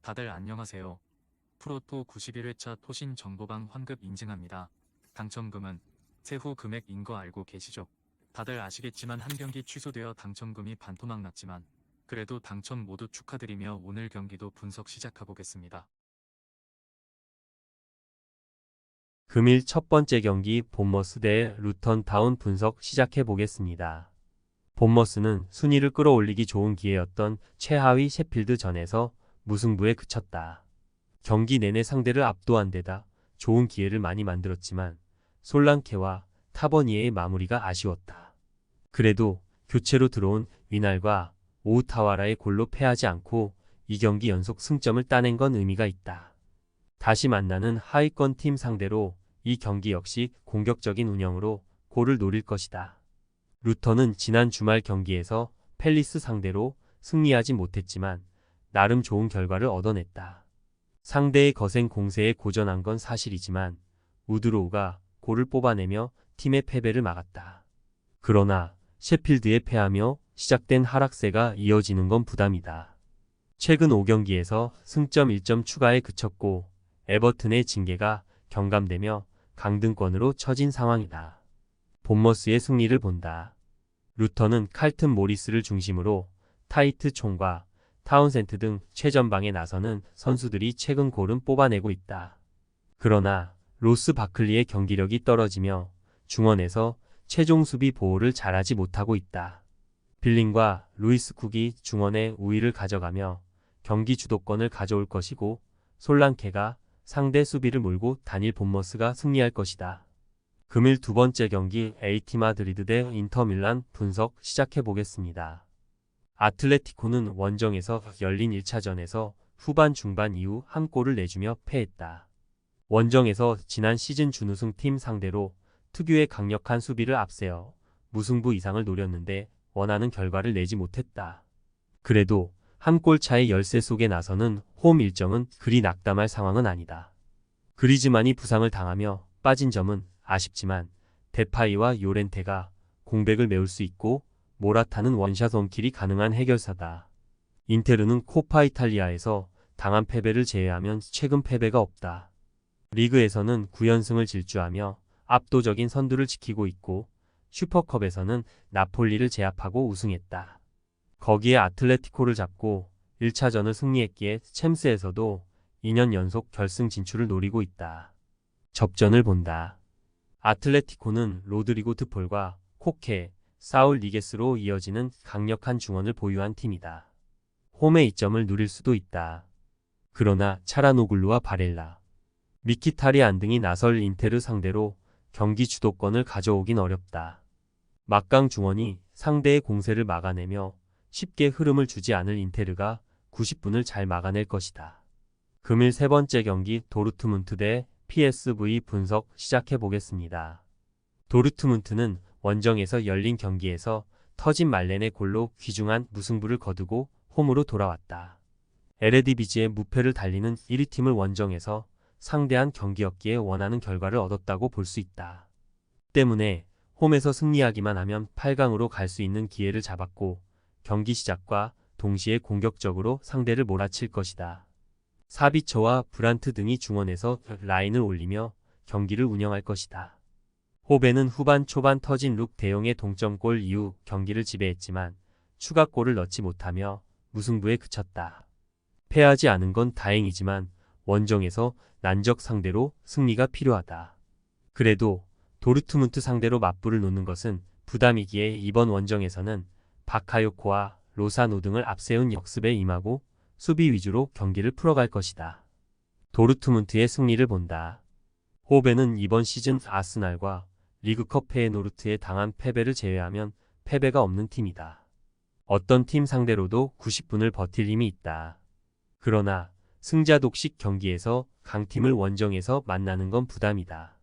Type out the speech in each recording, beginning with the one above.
다들 안녕하세요. 프로토 91회차 토신 정보방 환급 인증합니다. 당첨금은 세후 금액인 거 알고 계시죠? 다들 아시겠지만 한 경기 취소되어 당첨금이 반토막 났지만 그래도 당첨 모두 축하드리며 오늘 경기도 분석 시작해보겠습니다. 금일 첫 번째 경기 본머스 대 루턴 타운 분석 시작해 보겠습니다. 본머스는 순위를 끌어올리기 좋은 기회였던 최하위 셰필드전에서 무승부에 그쳤다. 경기 내내 상대를 압도한 데다 좋은 기회를 많이 만들었지만 솔랑케와 타버니에의 마무리가 아쉬웠다. 그래도 교체로 들어온 위날과 오우타와라의 골로 패하지 않고 이 경기 연속 승점을 따낸 건 의미가 있다. 다시 만나는 하위권 팀 상대로 이 경기 역시 공격적인 운영으로 골을 노릴 것이다. 루턴은 지난 주말 경기에서 팰리스 상대로 승리하지 못했지만 나름 좋은 결과를 얻어냈다. 상대의 거센 공세에 고전한 건 사실이지만 우드로우가 골을 뽑아내며 팀의 패배를 막았다. 그러나 셰필드에 패하며 시작된 하락세가 이어지는 건 부담이다. 최근 5경기에서 승점 1점 추가에 그쳤고 에버튼의 징계가 경감되며 강등권으로 처진 상황이다. 본머스의 승리를 본다. 루턴은 칼튼 모리스를 중심으로 타이트 총과 타운센트 등 최전방에 나서는 선수들이 최근 골은 뽑아내고 있다. 그러나 로스 바클리의 경기력이 떨어지며 중원에서 최종 수비 보호를 잘하지 못하고 있다. 빌링과 루이스 쿡이 중원의 우위를 가져가며 경기 주도권을 가져올 것이고 솔랑케가 상대 수비를 몰고 다닐 본머스가 승리할 것이다. 금일 두 번째 경기 AT 마드리드 대 인터밀란 분석 시작해 보겠습니다. 아틀레티코는 원정에서 열린 1차전에서 후반 중반 이후 한 골을 내주며 패했다. 원정에서 지난 시즌 준우승 팀 상대로 특유의 강력한 수비를 앞세워 무승부 이상을 노렸는데 원하는 결과를 내지 못했다. 그래도 한 골 차의 열세 속에 나서는 홈 일정은 그리 낙담할 상황은 아니다. 그리즈만이 부상을 당하며 빠진 점은 아쉽지만 데파이와 요렌테가 공백을 메울 수 있고 모라타는 원샷 원킬이 가능한 해결사다. 인테르는 코파 이탈리아에서 당한 패배를 제외하면 최근 패배가 없다. 리그에서는 9연승을 질주하며 압도적인 선두를 지키고 있고 슈퍼컵에서는 나폴리를 제압하고 우승했다. 거기에 아틀레티코를 잡고 1차전을 승리했기에 챔스에서도 2년 연속 결승 진출을 노리고 있다. 접전을 본다. 아틀레티코는 로드리고 드폴과 코케, 사울 니게스로 이어지는 강력한 중원을 보유한 팀이다. 홈의 이점을 누릴 수도 있다. 그러나 차라노글루와 바렐라, 미키타리안 등이 나설 인테르 상대로 경기 주도권을 가져오긴 어렵다. 막강 중원이 상대의 공세를 막아내며 쉽게 흐름을 주지 않을 인테르가 90분을 잘 막아낼 것이다. 금일 세 번째 경기 도르트문트 대 PSV 분석 시작해 보겠습니다. 도르트문트는 원정에서 열린 경기에서 터진 말렌의 골로 귀중한 무승부를 거두고 홈으로 돌아왔다. 에레디비지의 무패를 달리는 1위 팀을 원정에서 상대한 경기였기에 원하는 결과를 얻었다고 볼 수 있다. 때문에 홈에서 승리하기만 하면 8강으로 갈 수 있는 기회를 잡았고 경기 시작과 동시에 공격적으로 상대를 몰아칠 것이다. 사비처와 브란트 등이 중원에서 라인을 올리며 경기를 운영할 것이다. 호베는 후반 초반 터진 룩 대용의 동점골 이후 경기를 지배했지만 추가골을 넣지 못하며 무승부에 그쳤다. 패하지 않은 건 다행이지만 원정에서 난적 상대로 승리가 필요하다. 그래도 도르트문트 상대로 맞불을 놓는 것은 부담이기에 이번 원정에서는 바카요코와 로사노 등을 앞세운 역습에 임하고 수비 위주로 경기를 풀어갈 것이다. 도르트문트의 승리를 본다. 호베는 이번 시즌 아스날과 리그컵 페예노르트에 당한 패배를 제외하면 패배가 없는 팀이다. 어떤 팀 상대로도 90분을 버틸 힘이 있다. 그러나 승자 독식 경기에서 강팀을 원정에서 만나는 건 부담이다.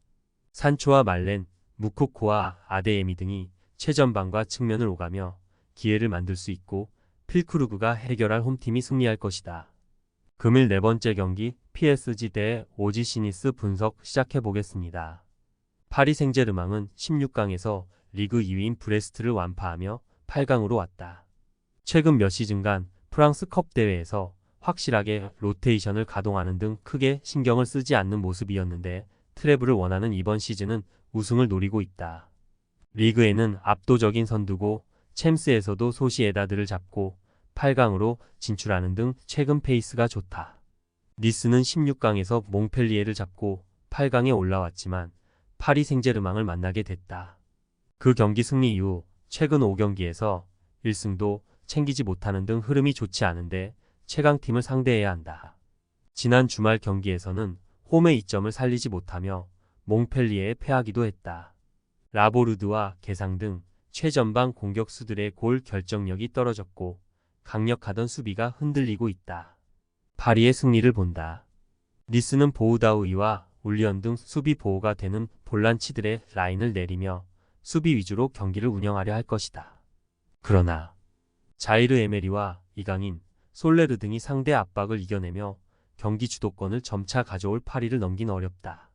산초와 말렌, 무코코와 아데에미 등이 최전방과 측면을 오가며 기회를 만들 수 있고 필크루그가 해결할 홈팀이 승리할 것이다. 금일 네 번째 경기 PSG 대 오지 시니스 분석 시작해 보겠습니다. 파리 생제르맹은 16강에서 리그 2위인 브레스트를 완파하며 8강으로 왔다. 최근 몇 시즌간 프랑스 컵 대회에서 확실하게 로테이션을 가동하는 등 크게 신경을 쓰지 않는 모습이었는데 트래블을 원하는 이번 시즌은 우승을 노리고 있다. 리그에는 압도적인 선두고 챔스에서도 소시에다드를 잡고 8강으로 진출하는 등 최근 페이스가 좋다. 니스는 16강에서 몽펠리에를 잡고 8강에 올라왔지만 파리 생제르맹을 만나게 됐다. 그 경기 승리 이후 최근 5경기에서 1승도 챙기지 못하는 등 흐름이 좋지 않은데 최강팀을 상대해야 한다. 지난 주말 경기에서는 홈의 이점을 살리지 못하며 몽펠리에에 패하기도 했다. 라보르드와 게상 등 최전방 공격수들의 골 결정력이 떨어졌고 강력하던 수비가 흔들리고 있다. 파리의 승리를 본다. 니스는 보우다우이와 울리언 등 수비 보호가 되는 볼란치들의 라인을 내리며 수비 위주로 경기를 운영하려 할 것이다. 그러나 자이르 에메리와 이강인, 솔레르 등이 상대 압박을 이겨내며 경기 주도권을 점차 가져올 파리를 넘긴 어렵다.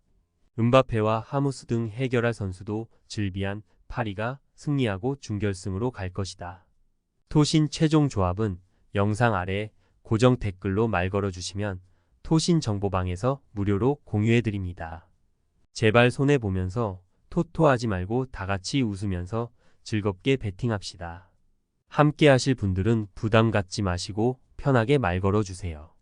음바페와 하무스 등 해결할 선수도 즐비한 파리가 승리하고 준결승으로 갈 것이다. 토신 최종 조합은 영상 아래 고정 댓글로 말 걸어주시면 토신 정보방에서 무료로 공유해드립니다. 제발 손해보면서 토토하지 말고 다같이 웃으면서 즐겁게 베팅합시다. 함께 하실 분들은 부담 갖지 마시고 편하게 말 걸어주세요.